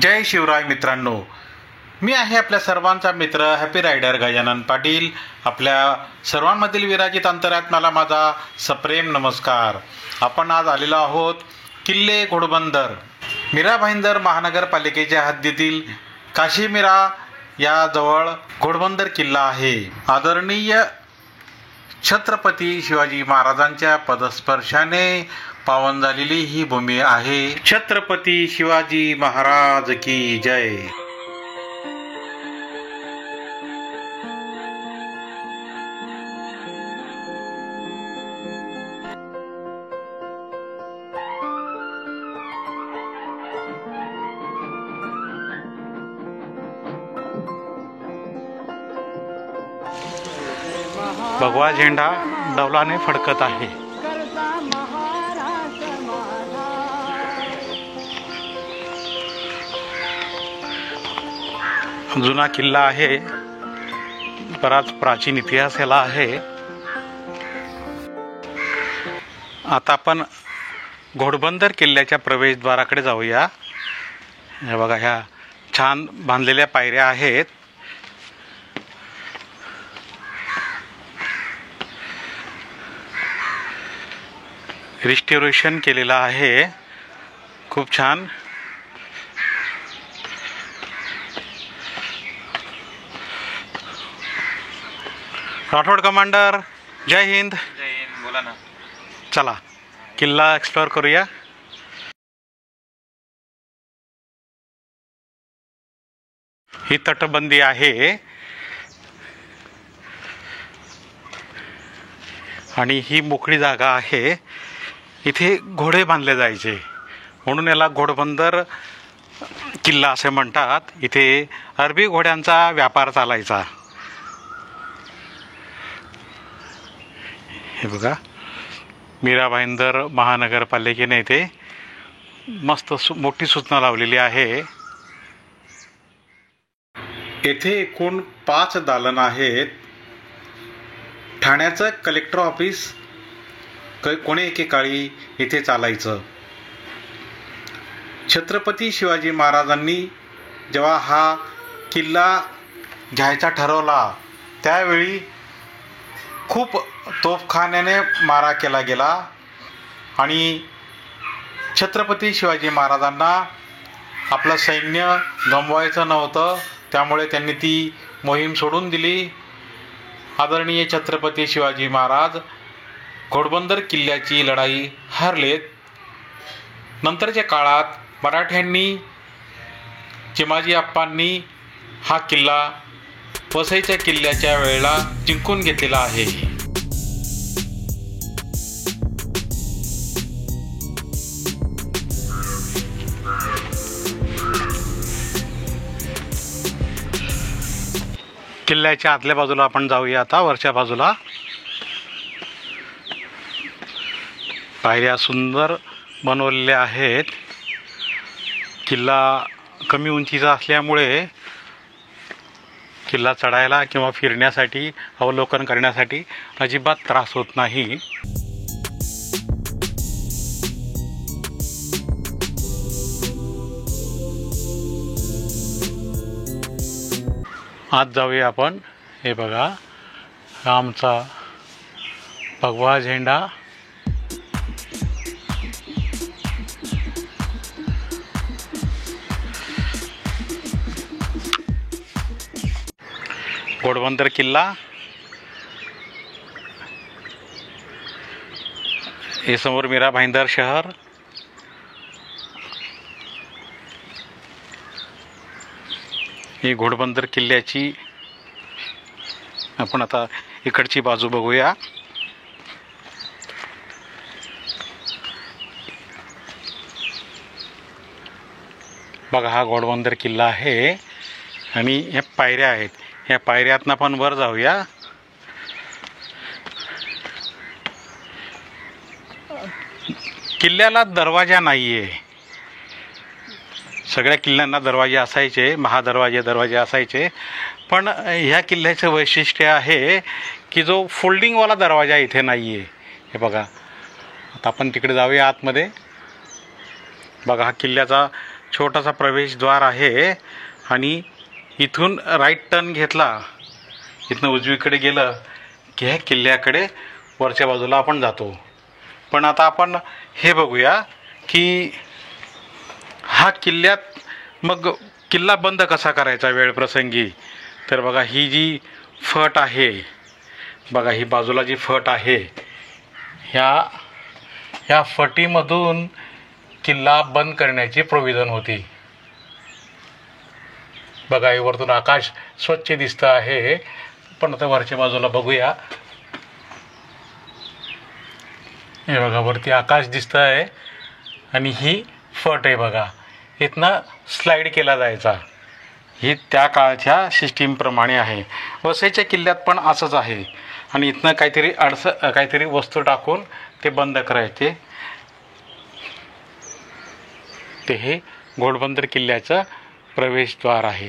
जय शिवराय मित्रांनो, मी आहे आपल्या सर्वांचा मित्र हॅपी रायडर गजानन पाटील. आपल्या सर्वांमधील विराजित अंतरात्म्याला माझा सप्रेम नमस्कार. आपण आज आलेलो आहोत किल्ले घोडबंदर. मीरा भाईंदर महानगरपालिकेच्या हद्दीतील काशीमीरा या जवळ घोडबंदर किल्ला आहे. आदरणीय छत्रपती शिवाजी महाराजांच्या पदस्पर्शाने पावन झालेली ही भूमी आहे. छत्रपती शिवाजी महाराज की जय. भगवा झेंडा डौलाने फडकत आहे. जुना किल्ला आहे, बराच प्राचीन इतिहास याला आहे. आता आपण घोडबंदर किल्ल्याच्या प्रवेशद्वाराकडे जाऊया. हे बघा, ह्या छान बांधलेल्या पायऱ्या आहेत. रिस्टोरेशन केलेलं आहे, खूप छान. राठोड कमांडर, जय हिंद. जय हिंद. बोला ना. चला किल्ला एक्सप्लोअर करूया. ही तटबंदी आहे आणि ही मोकळी जागा आहे. इथे घोडे बांधले जायचे म्हणून याला घोडबंदर किल्ला असे म्हणतात. इथे अरबी घोड्यांचा व्यापार चालायचा. हे बघा, मीरा भाईंदर महानगरपालिकेने इथे मस्त मोठी सूचना लावलेली आहे. येथे एकूण 5 दालन आहेत. ठाण्याचं कलेक्टर ऑफिस कोणी एकेकाळी इथे चालायचं. छत्रपती शिवाजी महाराजांनी जेव्हा हा किल्ला घ्यायचा ठरवला त्यावेळी खूप तोफखान्याने मारा केला गेला आणि छत्रपती शिवाजी महाराजांना आपलं सैन्य गमवायचं नव्हतं, त्यामुळे त्यांनी ती मोहीम सोडून दिली. आदरणीय छत्रपती शिवाजी महाराज घोडबंदर किल्ल्याची लढाई हरलेत. नंतरच्या काळात मराठ्यांनी, चिमाजी अप्पांनी हा किल्ला वसईच्या किल्ल्याच्या वेळेला जिंकून घेतलेला आहे. किल्ल्याच्या आतल्या बाजूला आपण जाऊया. आता वरच्या बाजूला पायऱ्या सुंदर बनवलेल्या आहेत. किल्ला कमी उंचीचा असल्यामुळे किल्ला चढायला किंवा फिरण्यासाठी, अवलोकन करण्यासाठी अजिबात त्रास होत नाही. आज जाऊया आपण. हे बघा, हा आमचा भगवा झेंडा. घोडबंदर किल्ला. हे समोर मीरा भाईंदर शहर. ही घोडबंदर किल्ल्याची आपण आता इकडची बाजू बघूया. बघा, हा घोडबंदर किल्ला आहे आणि ह्या पायऱ्या आहेत. ह्या पायऱ्यातनं आपण वर जाऊया. किल्ल्याला दरवाजा नाही आहे. सगळ्या किल्ल्यांना दरवाजे असायचे, दरवाजे असायचे. पण ह्या किल्ल्याचं वैशिष्ट्य आहे की जो फोल्डिंगवाला दरवाजा इथे नाही आहे. हे बघा, आता आपण तिकडे जाऊया आतमध्ये. बघा, हा किल्ल्याचा छोटासा प्रवेशद्वार आहे आणि इथून राईट टर्न घेतला, इथनं उजवीकडे गेलं की ह्या किल्ल्याकडे वरच्या बाजूला आपण जातो. पण आता आपण हे बघूया की हा किल्ल्यात मग किल्ला बंद कसा करायचा वेळप्रसंगी. तर बघा ही जी फट आहे, बघा ही बाजूला जी फट आहे, ह्या फटीमधून किल्ला बंद करण्याची प्रोव्हिजन होती. बघा हे वरतून आकाश स्वच्छ दिसतं आहे. पण आता वरच्या बाजूला बघूया. हे बघा वरती आकाश दिसतं आहे आणि ही फट आहे. बघा इथनं स्लाईड केला जायचा. ही त्या काळच्या सिस्टीमप्रमाणे आहे. वसईच्या किल्ल्यात पण असंच आहे. आणि इथनं काहीतरी वस्तू टाकून ते बंद करायचे. ते हे घोडबंदर किल्ल्याचं प्रवेशद्वार आहे.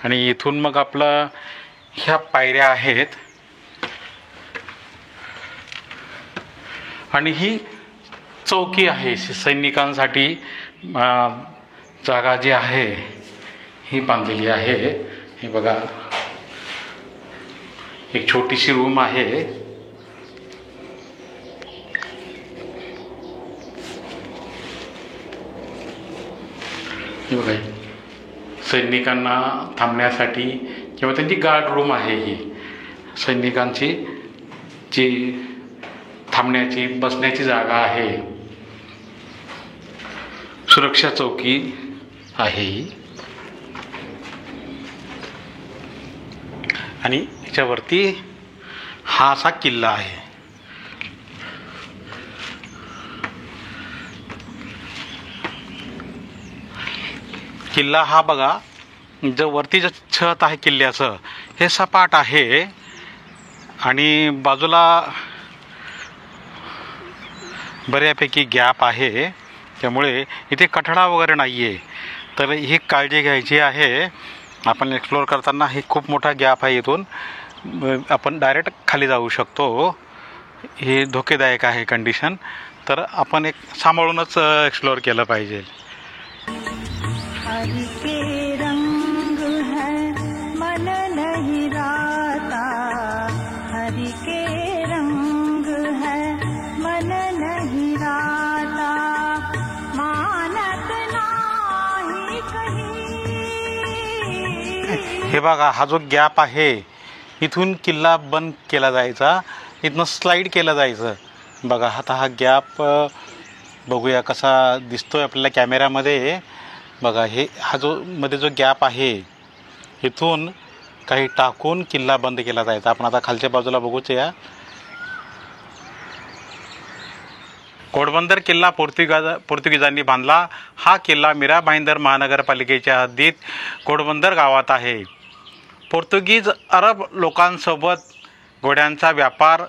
आणि इथून मग आपलं ह्या पायऱ्या आहेत आणि ही चौकी आहे. सैनिकांसाठी जागा जी आहे ही बांधलेली आहे. हे बघा एक छोटीशी रूम आहे. हे बघा सैनिकांना थांबण्यासाठी किंवा त्यांची गार्ड रूम आहे. ही सैनिकांची जी थांबण्याची बसण्याची जागा आहे. सुरक्षा चौकी आहे ही. आणि याच्यावरती हा असा किल्ला आहे. किल्ला हा बघा जो वरती जे छत आहे किल्ल्याचं हे सपाट आहे आणि बाजूला बऱ्यापैकी गॅप आहे. त्यामुळे इथे कठडा वगैरे नाही आहे. तर ही काळजी घ्यायची आहे. आपण एक्सप्लोअर करताना हे खूप मोठा गॅप आहे. इथून आपण डायरेक्ट खाली जाऊ शकतो. हे धोकेदायक आहे कंडिशन. तर आपण एक सांभाळूनच एक्सप्लोअर केलं पाहिजे. हरि के रंग है मन नहीं राता, हरि के रंग है मन नहीं राता, मानत नाही कहीं. हे बघा हा जो गॅप आहे इथून किल्ला बंद केला जायचा. इथनं स्लाईड केलं जायचं. बघा आता हा गॅप बघूया कसा दिसतोय आपल्याला कॅमेऱ्यामध्ये. बघा हा जो मध्ये जो गॅप आहे इथून काही टाकून किल्ला बंद केला जायचा. आपण आता खालच्या बाजूला बघूच या. घोडबंदर किल्ला पोर्तुगीजांनी बांधला. हा किल्ला मीरा भाईंदर महानगरपालिकेच्या हद्दीत घोडबंदर गावात आहे. पोर्तुगीज अरब लोकांसोबत घोड्यांचा व्यापार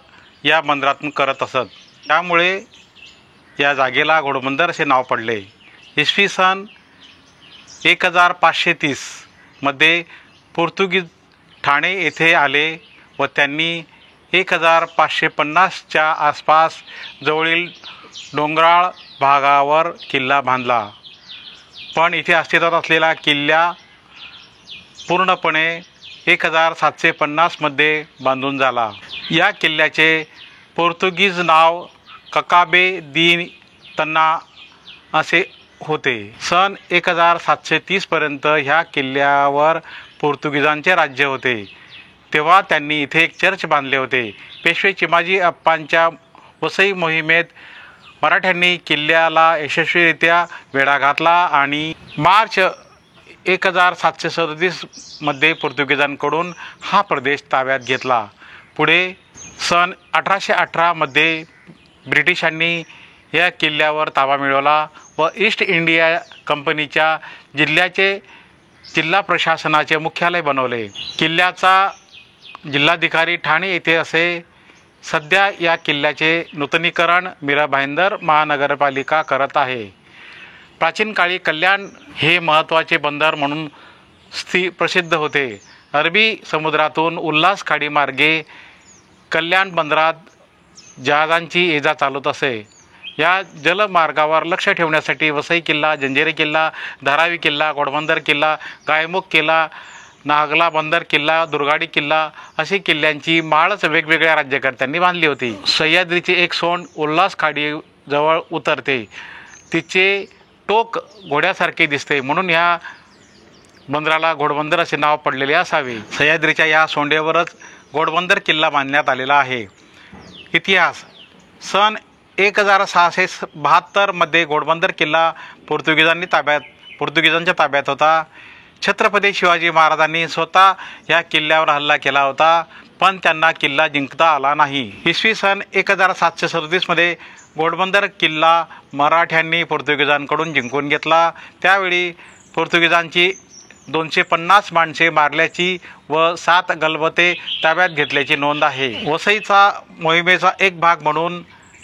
या बंदरातून करत असत. त्यामुळे या जागेला घोडबंदर असे नाव पडले. इसवी सन 1530 मध्ये पोर्तुगीज ठाणे येथे आले व त्यांनी 1550च्या आसपास जवळील डोंगराळ भागावर किल्ला बांधला. पण इथे अस्तित्वात असलेला किल्ला पूर्णपणे 1750 मध्ये बांधून झाला. या किल्ल्याचे पोर्तुगीज नाव ककाबे दी तन्ना असे होते. सन 1730 पर्यंत ह्या किल्ल्यावर पोर्तुगीजांचे राज्य होते. तेव्हा त्यांनी इथे एक चर्च बांधले होते. पेशवे चिमाजी अप्पांच्या वसई मोहिमेत मराठ्यांनी किल्ल्याला यशस्वीरित्या वेढा घातला आणि मार्च 1737 मध्ये पोर्तुगीजांकडून हा प्रदेश ताब्यात घेतला. पुढे सन 1818 मध्ये ब्रिटिशांनी या किल्ल्यावर ताबा मिळवला व ईस्ट इंडिया कंपनीच्या जिल्हा प्रशासनाचे मुख्यालय बनवले. किल्ल्याचा जिल्हाधिकारी ठाणे येथे असे. सध्या या किल्ल्याचे नूतनीकरण मीरा भाईंदर महानगरपालिका करत आहे. प्राचीन काळी कल्याण हे महत्त्वाचे बंदर म्हणून प्रसिद्ध होते. अरबी समुद्रातून उल्हास खाडी मार्गे कल्याण बंदरात जहाजांची ये जा चालत असे. या जलमार्गावर लक्ष ठेवण्यासाठी वसई किल्ला, जंजिरे किल्ला, धारावी किल्ला, घोडबंदर किल्ला, गायमुख किल्ला, नागला बंदर किल्ला, दुर्गाडी किल्ला अशी किल्ल्यांची माळच वेगवेगळ्या राज्यकर्त्यांनी बांधली होती. सह्याद्रीची एक सोंड उल्हास खाडी जवळ उतरते. तिचे टोक घोड्यासारखे दिसते, म्हणून ह्या बंदराला घोडबंदर असे नाव पडलेले असावे. सह्याद्रीच्या या सोंडेवरच घोडबंदर किल्ला बांधण्यात आलेला आहे. इतिहास. सन 1672 मध्ये घोडबंदर किल्ला पोर्तुगीजांच्या ताब्यात होता. छत्रपती शिवाजी महाराजांनी स्वतः या किल्ल्यावर हल्ला केला होता, पण त्यांना किल्ला जिंकता आला नाही. इसवी सन 1737 मध्ये घोडबंदर किल्ला मराठ्यांनी पोर्तुगीजांकडून जिंकून घेतला. त्यावेळी पोर्तुगीजांची 250 माणसे मारल्याची व 7 गलबते ताब्यात घेतल्याची नोंद आहे. वसईचा मोहिमेचा एक भाग म्हणून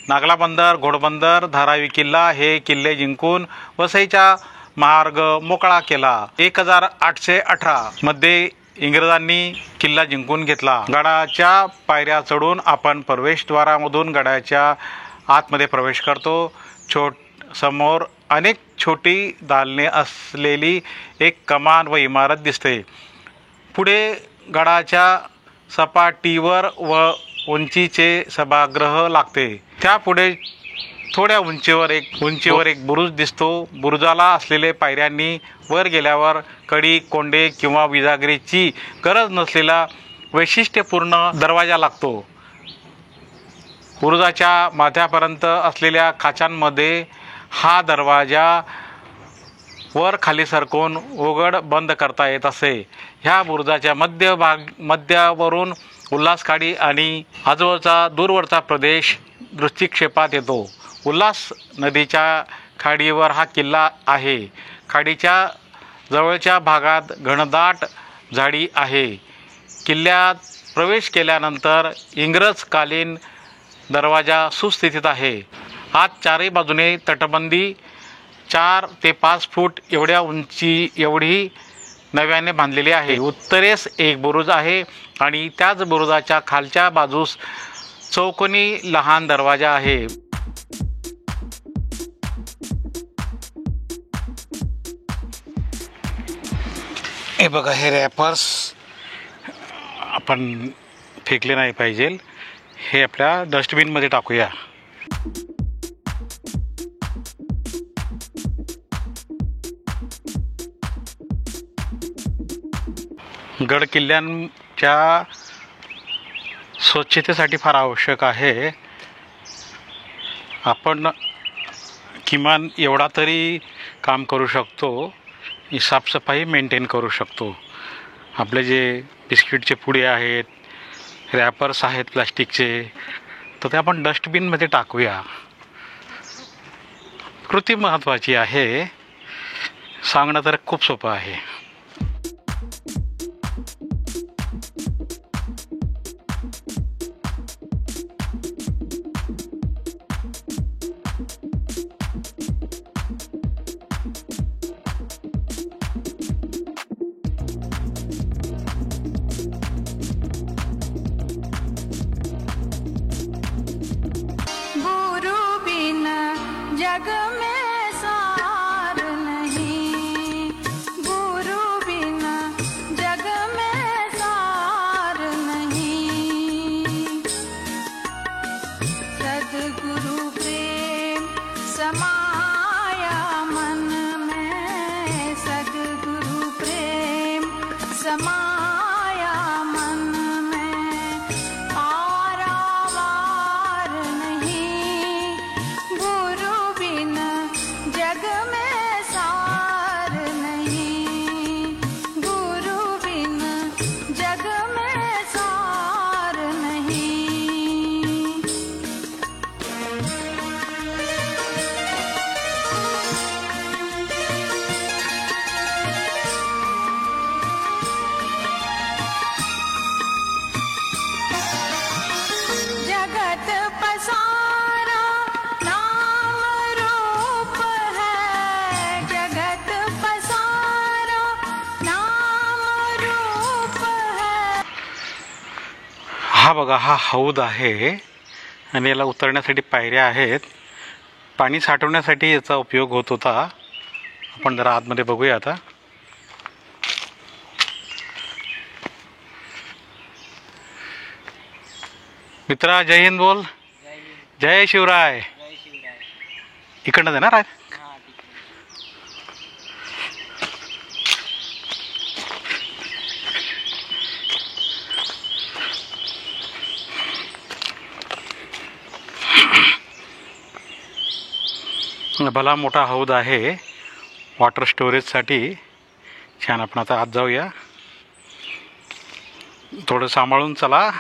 नागला बंदर, घोडबंदर, धारावी किल्ला हे किल्ले जिंकून वसईचा मार्ग मोकळा केला. 1818 मध्ये इंग्रजांनी किल्ला जिंकून घेतला. गडाच्या पायऱ्या चढून आपण प्रवेशद्वारामधून गडाच्या आतमध्ये प्रवेश करतो. समोर अनेक छोटी दालने असलेली एक कमान व इमारत दिसते. पुढे गडाच्या सपाटीवर व उंचीचे सभागृह लागते. त्यापुढे थोड्या उंचीवर एक बुरुज दिसतो. बुरुजाला असलेले पायऱ्यांनी वर गेल्यावर कडी, कोंडे किंवा विजागिरीची गरज नसलेला वैशिष्ट्यपूर्ण दरवाजा लागतो. बुरुजाच्या माथ्यापर्यंत असलेल्या खाचांमध्ये हा दरवाजा वर खाली सरकवून उघड बंद करता येत असे. ह्या बुरुजाच्या मध्यावरून उल्हासखाडी आणि आजूबाजूचा दूरवरचा प्रदेश दृष्टिक्षेपात येतो. उल्हास नदीच्या खाडीवर हा किल्ला आहे. खाडीच्या जवळच्या भागात घनदाट झाडी आहे. किल्ल्यात प्रवेश केल्यानंतर इंग्रजकालीन दरवाजा सुस्थितीत आहे. आत चारही बाजूने तटबंदी 4 ते 5 फूट एवढी नव्याने बांधलेली आहे. उत्तरेस एक बुरुज आहे आणि त्याच बुरुजाच्या खालच्या बाजूस चौकोनी लहान दरवाजा आहे. हे बघा, हे रॅपर्स आपण फेकले नाही पाहिजे. हे आपल्या डस्टबिनमध्ये टाकूया. गड किल्ल्यांच्या स्वच्छतेसाठी फार आवश्यक आहे. आपण किमान एवढा तरी काम करू शकतो, साफसफाई मेंटेन करू शकतो. आपले जे बिस्किटचे पुडे आहेत, रॅपर्स आहेत प्लास्टिकचे, तर ते आपण डस्टबिनमध्ये टाकूया. कृती महत्त्वाची आहे. सांगणं तर खूप सोपं आहे. जग में सार नहीं, गुरु बिना जग में सार नहीं। सद्गुरु प्रेम समाया मन में, सद्गुरु प्रेम समाया मन में। पारावार नहीं, गुरु बिना जग में सार नहीं, गुरु बिना जग में सार नहीं। जगत पसारा नाम रूप है, जगत पसारा नाम रूप है। हा बघा, हा हौद आहे आणि याला उतरण्यासाठी पायऱ्या आहेत. पाणी साठवण्यासाठी याचा उपयोग होत होता. आपण जरा आतमध्ये बघूया आता. मित्रा जय हिंद बोल. जय शिवराय. इकडनं देणार आहे. भला मोठा हौद आहे वॉटर स्टोरेजसाठी. छान. आपण आता आत जाऊया. थोडं सांभाळून चला.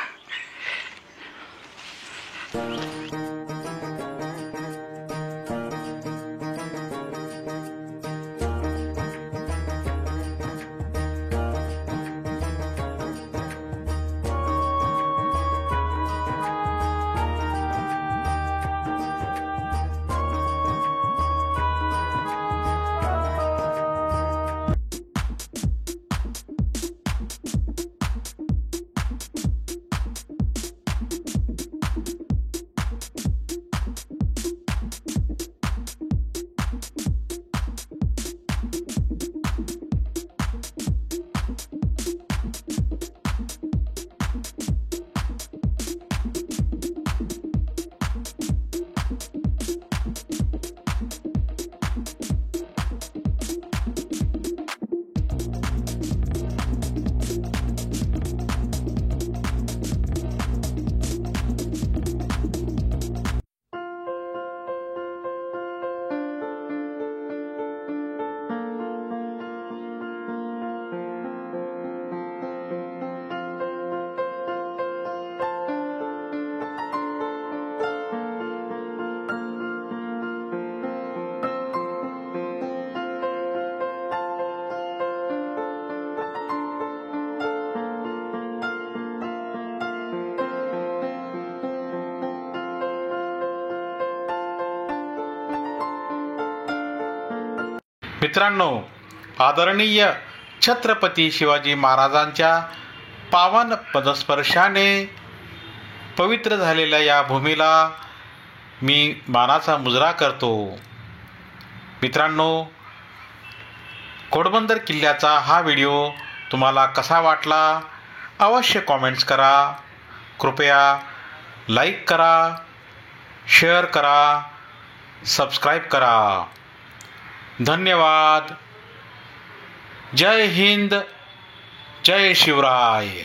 मित्रांनो, आदरणीय छत्रपती शिवाजी महाराजांच्या पावन पदस्पर्शाने पवित्र झालेल्या या भूमीला मी मानाचा मुजरा करतो. मित्रांनो, घोडबंदर किल्ल्याचा हा व्हिडिओ तुम्हाला कसा वाटला अवश्य कॉमेंट्स करा. कृपया लाईक करा, शेअर करा, सबस्क्राईब करा. धन्यवाद. जय हिंद. जय शिवराय.